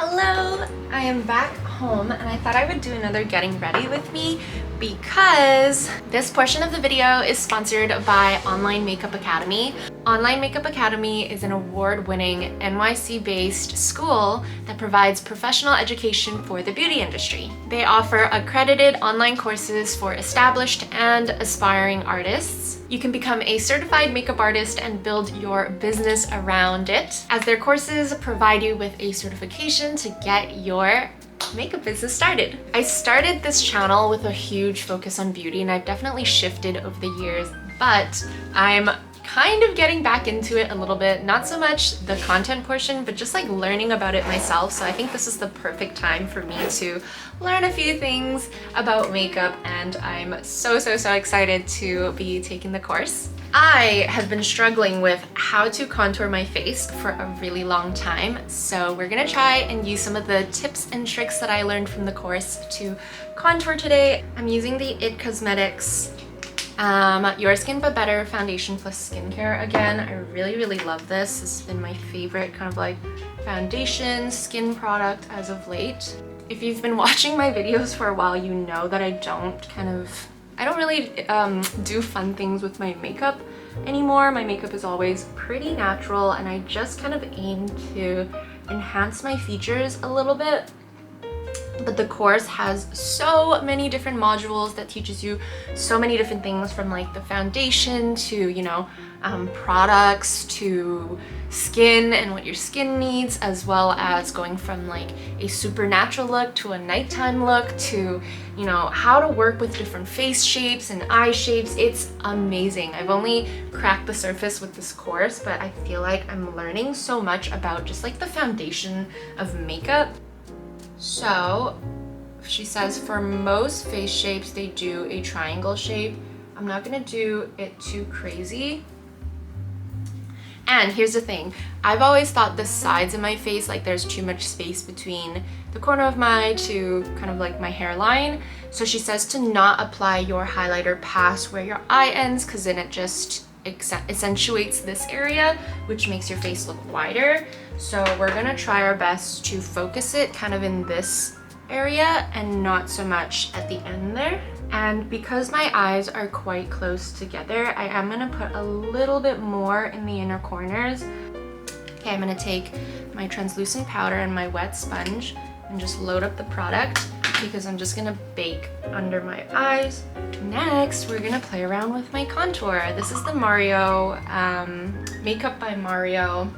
Hello! I am back home and I thought I would do another getting ready with me because this portion of the video is sponsored by Online Makeup Academy. Online Makeup Academy is an award-winning NYC-based school that provides professional education for the beauty industry. They offer accredited online courses for established and aspiring artists. You can become a certified makeup artist and build your business around it, as their courses provide you with a certification to get your makeup business started. I started this channel with a huge focus on beauty, and I've definitely shifted over the years, but I'm kind of getting back into it a little bit. Not so much the content portion, but just like learning about it myself. So I think this is the perfect time for me to learn a few things about makeup, and I'm so excited to be taking the course. I have been struggling with how to contour my face for a really long time, so we're gonna try and use some of the tips and tricks that I learned from the course to contour today. I'm using the IT Cosmetics Your Skin But Better Foundation Plus Skincare again. I really love this. This has been my favorite kind of like foundation skin product as of late. If you've been watching my videos for a while, you know that I don't really do fun things with my makeup anymore. My makeup is always pretty natural, and I just kind of aim to enhance my features a little bit. But the course has so many different modules that teaches you so many different things, from like the foundation to, you know, products to skin and what your skin needs, as well as going from like a super natural look to a nighttime look to, you know, how to work with different face shapes and eye shapes. It's amazing. I've only cracked the surface with this course, but I feel like I'm learning so much about just like the foundation of makeup. So she says for most face shapes they do a triangle shape. I'm not gonna do it too crazy. And here's the thing, I've always thought the sides of my face, like there's too much space between the corner of my eye to kind of like my hairline. So she says to not apply your highlighter past where your eye ends, because then it just accentuates this area, which makes your face look wider. So we're gonna try our best to focus it kind of in this area and not so much at the end there. And because my eyes are quite close together, I am gonna put a little bit more in the inner corners. Okay, I'm gonna take my translucent powder and my wet sponge and just load up the product, because I'm just gonna bake under my eyes. Next, we're gonna play around with my contour. This is the Mario Makeup by Mario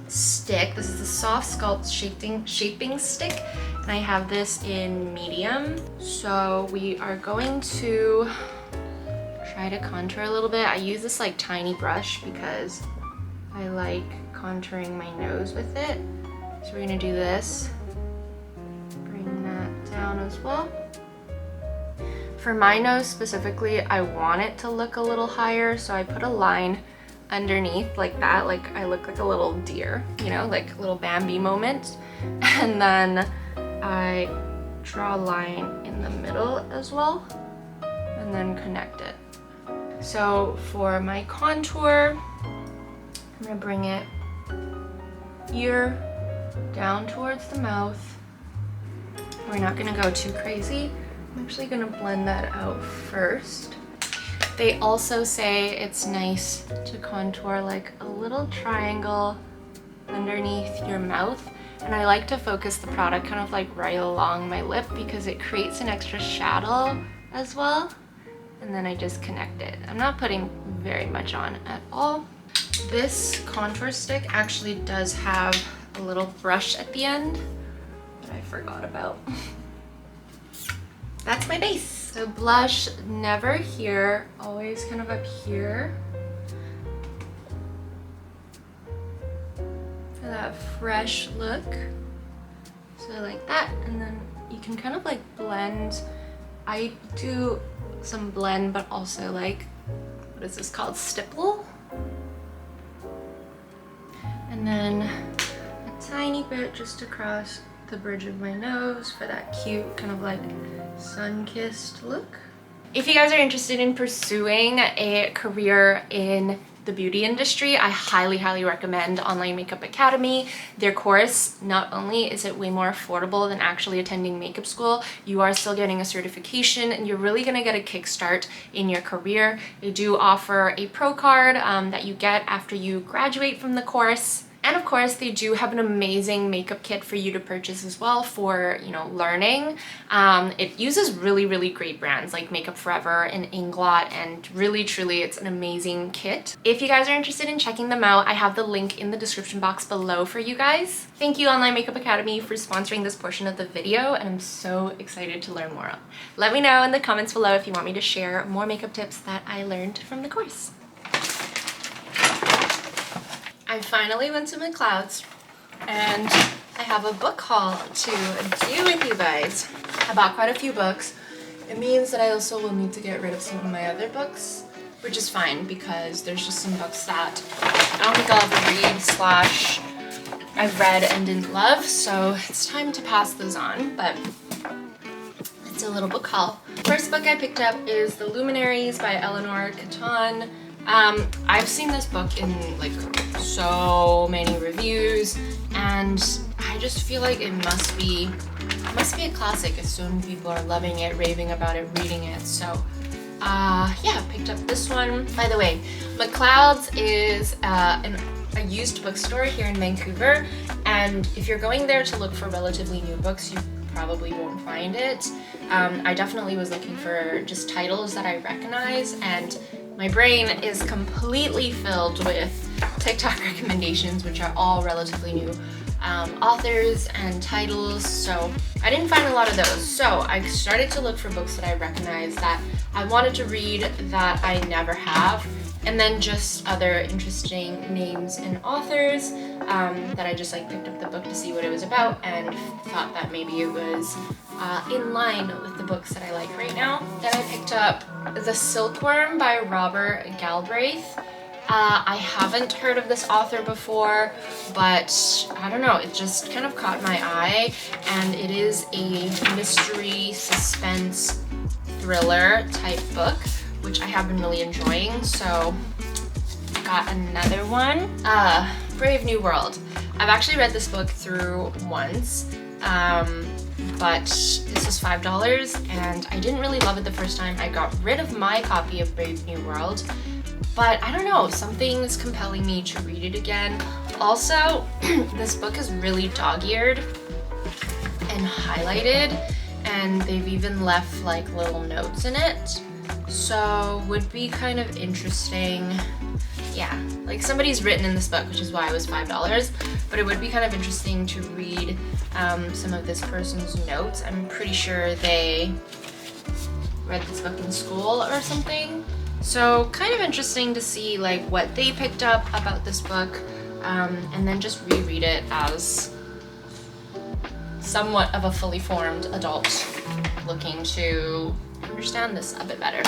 stick. This is the Soft Sculpt shaping stick, and I have this in medium. So we are going to try to contour a little bit. I use this like tiny brush because I like contouring my nose with it. So we're gonna do this. Bring that down as well. For my nose specifically, I want it to look a little higher, so I put a line underneath like that, like I look like a little deer, you know, like a little Bambi moment. And then I draw a line in the middle as well, and then connect it. So for my contour, I'm gonna bring it here down towards the mouth. We're not gonna go too crazy. I'm actually gonna blend that out first. They also say it's nice to contour like a little triangle underneath your mouth, and I like to focus the product kind of like right along my lip because it creates an extra shadow as well. And then I just connect it. I'm not putting very much on at all. This contour stick actually does have a little brush at the end that I forgot about. That's my base. So blush, never here, always kind of up here. For that fresh look. So like that, and then you can kind of like blend. I do some blend, but also like, what is this called? Stipple. And then a tiny bit just across the bridge of my nose for that cute kind of like sun-kissed look. If you guys are interested in pursuing a career in the beauty industry, I highly recommend Online Makeup Academy. Their course, not only is it way more affordable than actually attending makeup school, you are still getting a certification and you're really gonna get a kickstart in your career. They do offer a pro card that you get after you graduate from the course. And of course, they do have an amazing makeup kit for you to purchase as well for, you know, learning. It uses really great brands like Makeup Forever and Inglot, and really truly it's an amazing kit. If you guys are interested in checking them out, I have the link in the description box below for you guys. Thank you Online Makeup Academy for sponsoring this portion of the video, and I'm so excited to learn more. Let me know in the comments below if you want me to share more makeup tips that I learned from the course. I finally went to McLeod's and I have a book haul to do with you guys. I bought quite a few books. It means that I also will need to get rid of some of my other books, which is fine because there's just some books that I don't think I'll ever read slash I've read and didn't love, so it's time to pass those on, but it's a little book haul. First book I picked up is The Luminaries by Eleanor, Katan. I've seen this book in like so many reviews and I just feel like it must be a classic if so many people are loving it, raving about it, reading it. So yeah, picked up this one. By the way, McLeod's is a used bookstore here in Vancouver, and if you're going there to look for relatively new books, you probably won't find it. I definitely was looking for just titles that I recognize, and my brain is completely filled with TikTok recommendations, which are all relatively new authors and titles, so I didn't find a lot of those. So I started to look for books that I recognize that I wanted to read that I never have, and then just other interesting names and authors that I just like picked up the book to see what it was about and thought that maybe it was in line with the books that I like right now. Then I picked up The Silkworm by Robert Galbraith. I haven't heard of this author before, but I don't know, it just kind of caught my eye, and it is a mystery suspense thriller type book, which I have been really enjoying. So got another one, Brave New World. I've actually read this book through once, but this was $5 and I didn't really love it the first time. I got rid of my copy of Brave New World, but I don't know, something is compelling me to read it again. Also, this book is really dog-eared and highlighted, and they've even left like little notes in it, so would be kind of interesting. Yeah, like somebody's written in this book, which is why it was $5, but it would be kind of interesting to read some of this person's notes. I'm pretty sure they read this book in school or something. So kind of interesting to see like what they picked up about this book, and then just reread it as somewhat of a fully formed adult looking to understand this a bit better.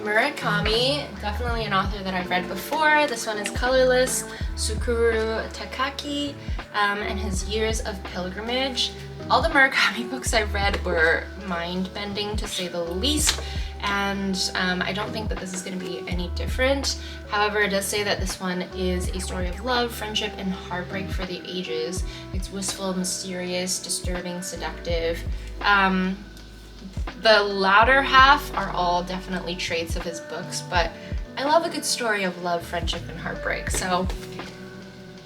Murakami, definitely an author that I've read before. This one is Colorless, Sukuru Takaki, and his Years of Pilgrimage. All the Murakami books I've read were mind-bending to say the least, and I don't think that this is going to be any different. However, it does say that this one is a story of love, friendship, and heartbreak for the ages. It's wistful, mysterious, disturbing, seductive. The latter half are all definitely traits of his books, but I love a good story of love, friendship, and heartbreak, so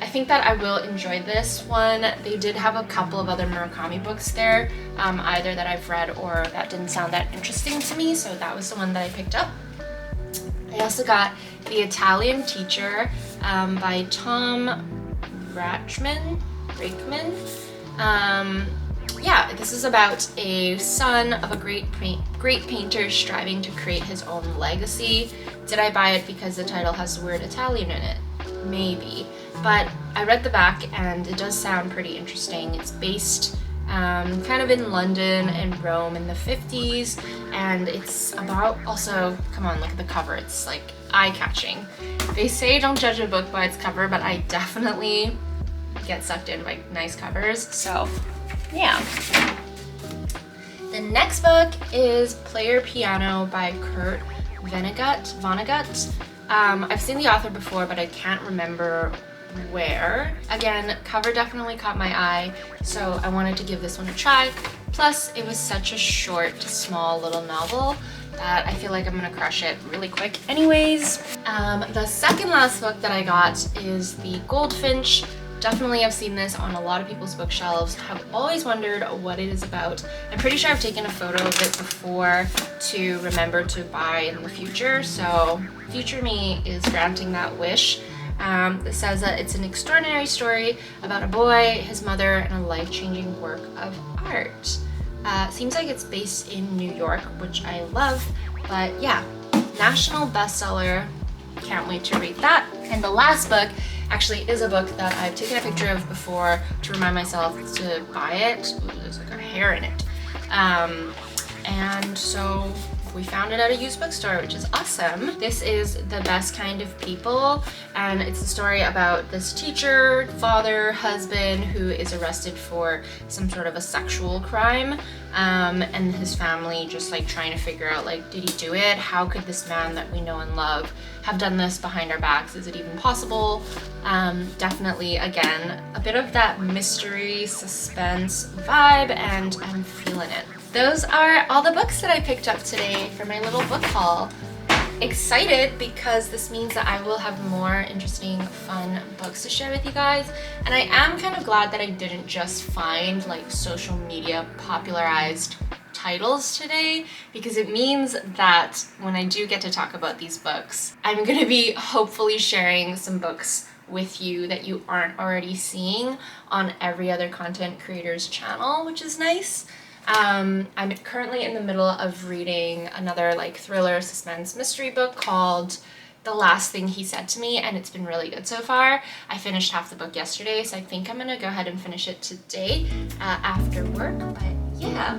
I think that I will enjoy this one. They did have a couple of other Murakami books there, either that I've read or that didn't sound that interesting to me, so that was the one that I picked up. I also got The Italian Teacher by Tom Rachman. Yeah, this is about a son of a great painter striving to create his own legacy. Did I buy it because the title has the word Italian in it? Maybe. But I read the back and it does sound pretty interesting. It's based kind of in London and Rome in the 50s, and it's about also, come on, look at the cover. It's like eye-catching. They say don't judge a book by its cover, but I definitely get sucked in by nice covers, so yeah. The next book is Player Piano by Kurt Vonnegut. I've seen the author before, but I can't remember where. Again, cover definitely caught my eye, so I wanted to give this one a try. Plus, it was such a short, small little novel that I feel like I'm gonna crush it really quick anyways. The second last book that I got is the Goldfinch. Definitely I've seen this on a lot of people's bookshelves. Have always wondered what it is about. I'm pretty sure I've taken a photo of it before to remember to buy in the future, so future me is granting that wish. It says that it's an extraordinary story about a boy, his mother, and a life-changing work of art. Seems like it's based in New York, which I love, but yeah, national bestseller. Can't wait to read that. And the last book actually is a book that I've taken a picture of before to remind myself to buy it. Ooh, there's like a hair in it. And so we found it at a used bookstore, which is awesome. This is The Best Kind of People, and it's a story about this teacher, father, husband who is arrested for some sort of a sexual crime, and his family just like trying to figure out, like, did he do it? How could this man that we know and love have done this behind our backs? Is it even possible? Definitely, again, a bit of that mystery suspense vibe, and I'm feeling it. Those are all the books that I picked up today for my little book haul. Excited because this means that I will have more interesting, fun books to share with you guys. And I am kind of glad that I didn't just find like social media popularized titles today, because it means that when I do get to talk about these books, I'm going to be hopefully sharing some books with you that you aren't already seeing on every other content creator's channel, which is nice. I'm currently in the middle of reading another like thriller suspense mystery book called The Last Thing He Said to Me, and it's been really good so far. I finished half the book yesterday, so I think I'm gonna go ahead and finish it today after work, but yeah.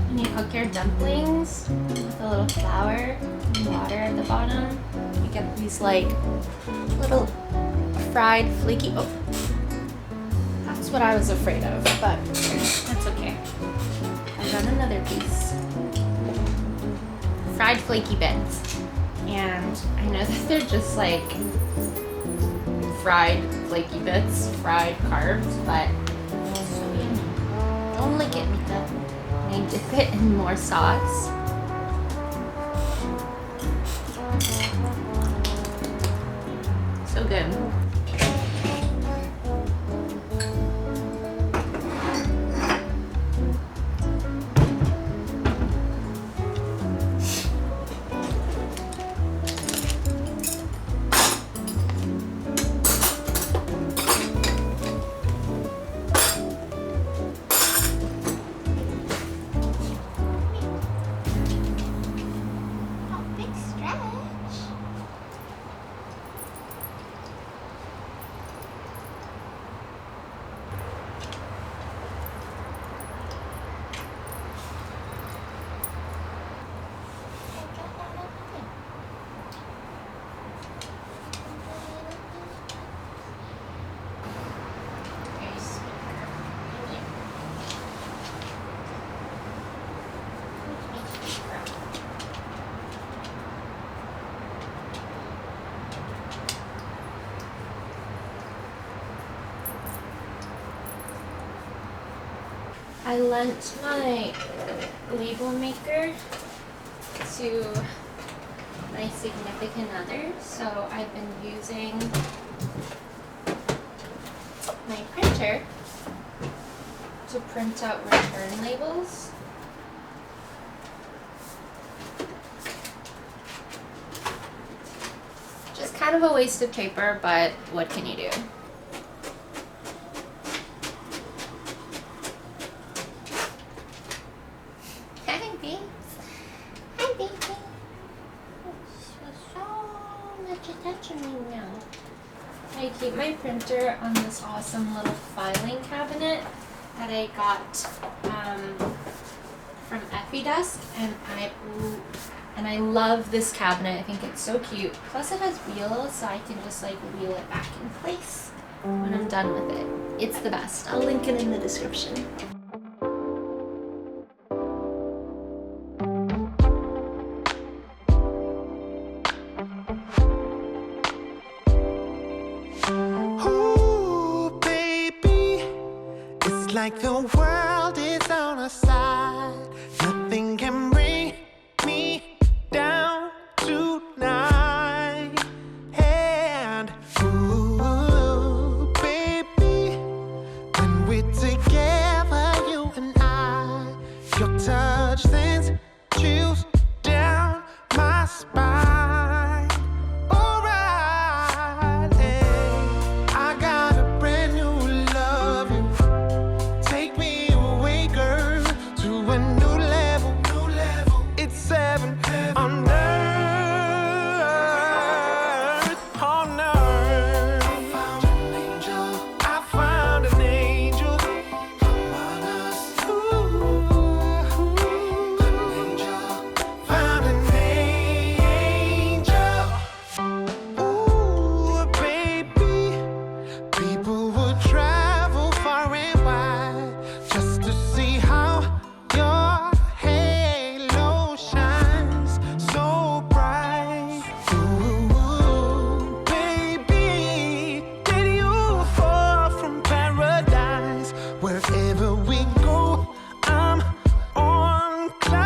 And you cook your dumplings with a little flour and water at the bottom. You get these like little fried flaky, oh, that's what I was afraid of, but that's okay. I got another piece. Fried flaky bits. And I know that they're just like fried flaky bits, fried carbs, but so yummy. Don't lick it, Mika. I dip it in more sauce. So good. I lent my label maker to my significant other, so I've been using my printer to print out return labels. kind of a waste of paper, but what can you do? Hi, babes. Hi, baby. So much attention right now. I keep my printer on this awesome little filing cabinet that I got from Effie Desk, and I love this cabinet. I think it's so cute. Plus it has wheels, so I can just like wheel it back in place when I'm done with it. It's the best. I'll link it in the description. Ooh, baby, it's like the world